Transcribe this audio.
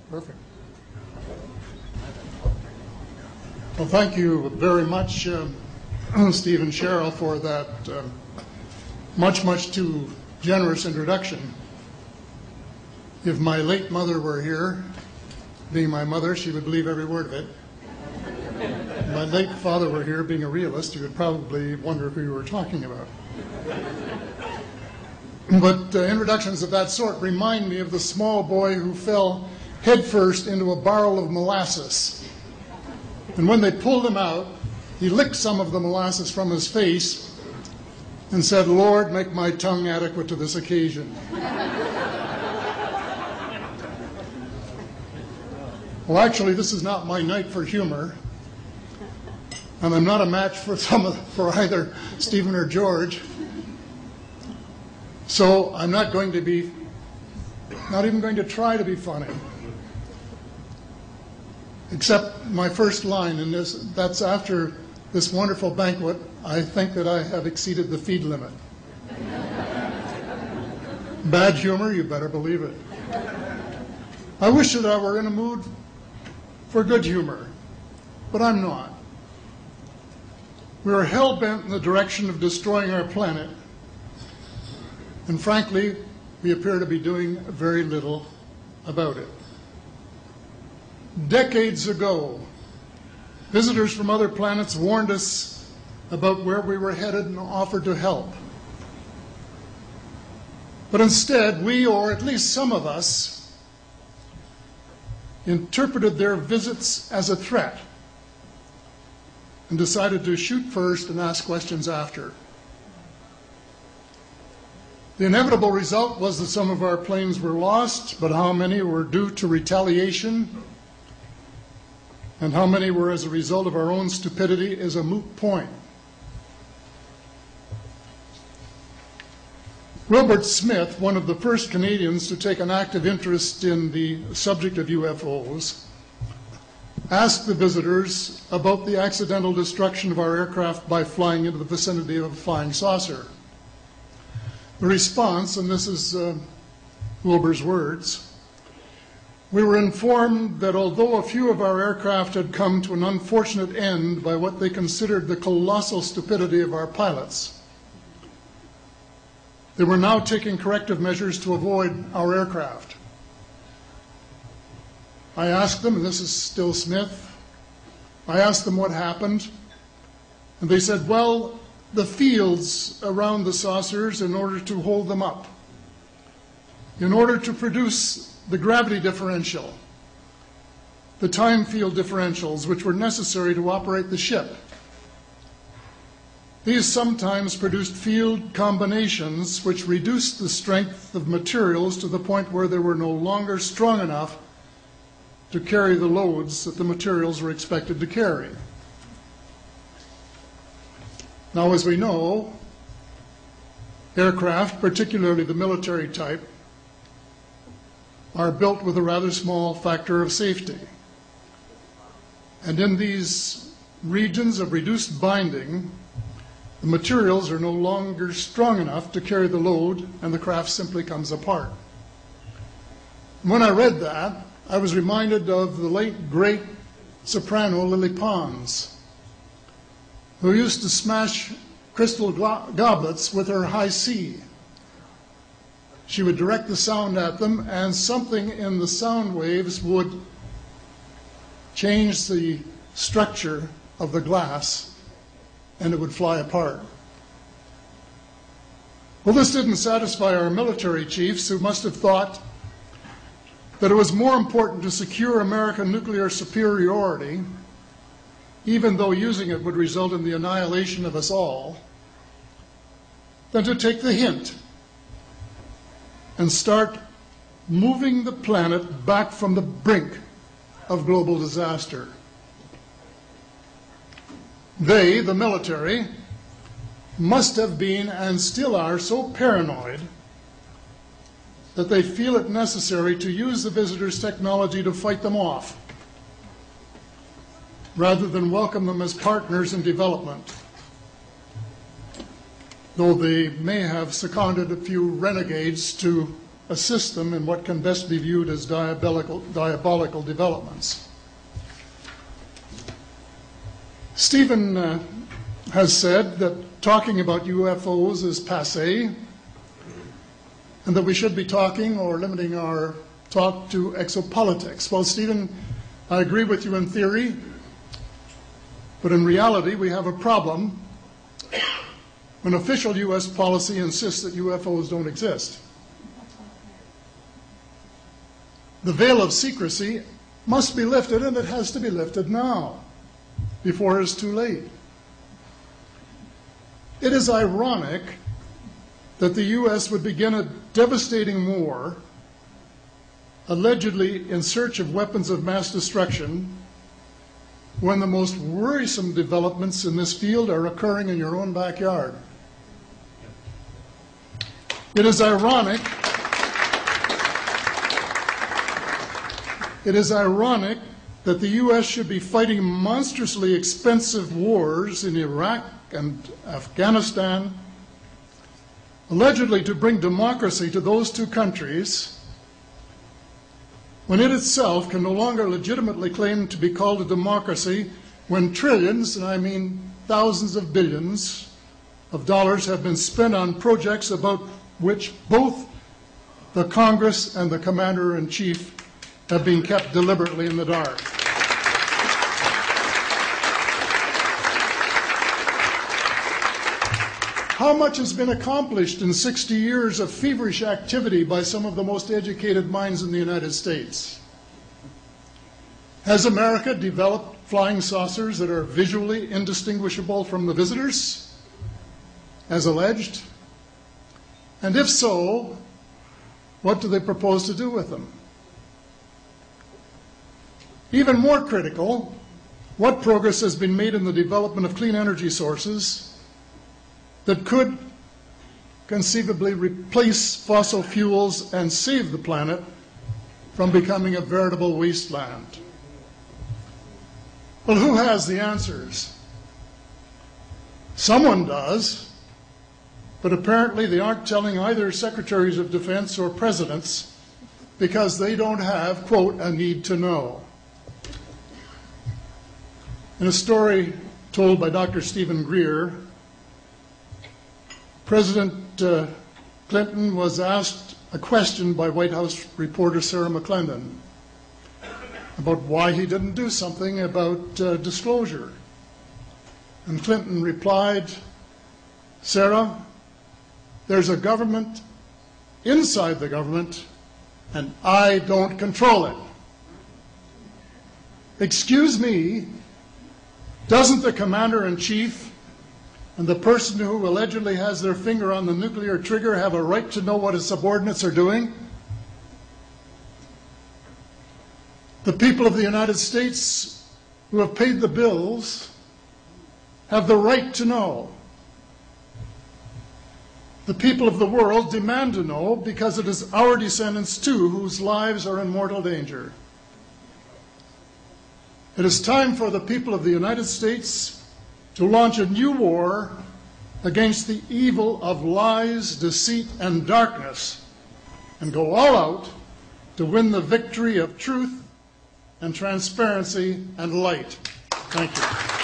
Perfect. Well, thank you very much, Steve and Cheryl, for that much too generous introduction. If my late mother were here, being my mother, she would believe every word of it. If my late father were here, being a realist, he would probably wonder who you were talking about. But introductions of that sort remind me of the small boy who fell headfirst into a barrel of molasses. And when they pulled him out, he licked some of the molasses from his face and said, "Lord, make my tongue adequate to this occasion." Well, actually, this is not my night for humor, and I'm not a match for either Stephen or George. So I'm not even going to try to be funny. Except my first line, and that's after this wonderful banquet, I think that I have exceeded the feed limit. Bad humor, you better believe it. I wish that I were in a mood for good humor, but I'm not. We are hell-bent in the direction of destroying our planet, and frankly, we appear to be doing very little about it. Decades ago, visitors from other planets warned us about where we were headed and offered to help. But instead, we, or at least some of us, interpreted their visits as a threat and decided to shoot first and ask questions after. The inevitable result was that some of our planes were lost, but how many were due to retaliation and how many were as a result of our own stupidity is a moot point. Wilbert Smith, one of the first Canadians to take an active interest in the subject of UFOs, asked the visitors about the accidental destruction of our aircraft by flying into the vicinity of a flying saucer. The response, and this is Wilbur's words, "We were informed that although a few of our aircraft had come to an unfortunate end by what they considered the colossal stupidity of our pilots, they were now taking corrective measures to avoid our aircraft." I asked them, and this is still Smith, I asked them what happened, and they said, well, the fields around the saucers, in order to hold them up, in order to produce the gravity differential, the time field differentials which were necessary to operate the ship, these sometimes produced field combinations which reduced the strength of materials to the point where they were no longer strong enough to carry the loads that the materials were expected to carry. Now, as we know, aircraft, particularly the military type, are built with a rather small factor of safety. And in these regions of reduced binding, the materials are no longer strong enough to carry the load, and the craft simply comes apart. When I read that, I was reminded of the late, great soprano Lily Pons, who used to smash crystal goblets with her high C. She would direct the sound at them, and something in the sound waves would change the structure of the glass, and it would fly apart. Well, this didn't satisfy our military chiefs, who must have thought that it was more important to secure American nuclear superiority, even though using it would result in the annihilation of us all, than to take the hint and start moving the planet back from the brink of global disaster. They, the military, must have been and still are so paranoid that they feel it necessary to use the visitors' technology to fight them off, rather than welcome them as partners in development, though they may have seconded a few renegades to assist them in what can best be viewed as diabolical developments. Stephen has said that talking about UFOs is passé, and that we should be talking or limiting our talk to exopolitics. Well, Stephen, I agree with you in theory, but in reality we have a problem when official U.S. policy insists that UFOs don't exist. The veil of secrecy must be lifted, and it has to be lifted now, before it's too late. It is ironic that the U.S. would begin a devastating war, allegedly in search of weapons of mass destruction, when the most worrisome developments in this field are occurring in your own backyard. It is ironic that the U.S. should be fighting monstrously expensive wars in Iraq and Afghanistan, allegedly to bring democracy to those two countries, when it itself can no longer legitimately claim to be called a democracy, when trillions, and I mean thousands of billions of dollars, have been spent on projects about which both the Congress and the Commander-in-Chief have been kept deliberately in the dark. How much has been accomplished in 60 years of feverish activity by some of the most educated minds in the United States? Has America developed flying saucers that are visually indistinguishable from the visitors, as alleged? And if so, what do they propose to do with them? Even more critical, what progress has been made in the development of clean energy sources that could conceivably replace fossil fuels and save the planet from becoming a veritable wasteland? Well, who has the answers? Someone does, but apparently they aren't telling either secretaries of defense or presidents because they don't have, quote, a need to know. In a story told by Dr. Stephen Greer, President Clinton was asked a question by White House reporter Sarah McClendon about why he didn't do something about disclosure. And Clinton replied, "Sarah, there's a government inside the government, and I don't control it." Excuse me, doesn't the Commander-in-Chief and the person who allegedly has their finger on the nuclear trigger have a right to know what his subordinates are doing? The people of the United States who have paid the bills have the right to know. The people of the world demand to know because it is our descendants too whose lives are in mortal danger. It is time for the people of the United States to launch a new war against the evil of lies, deceit, and darkness, and go all out to win the victory of truth and transparency and light. Thank you.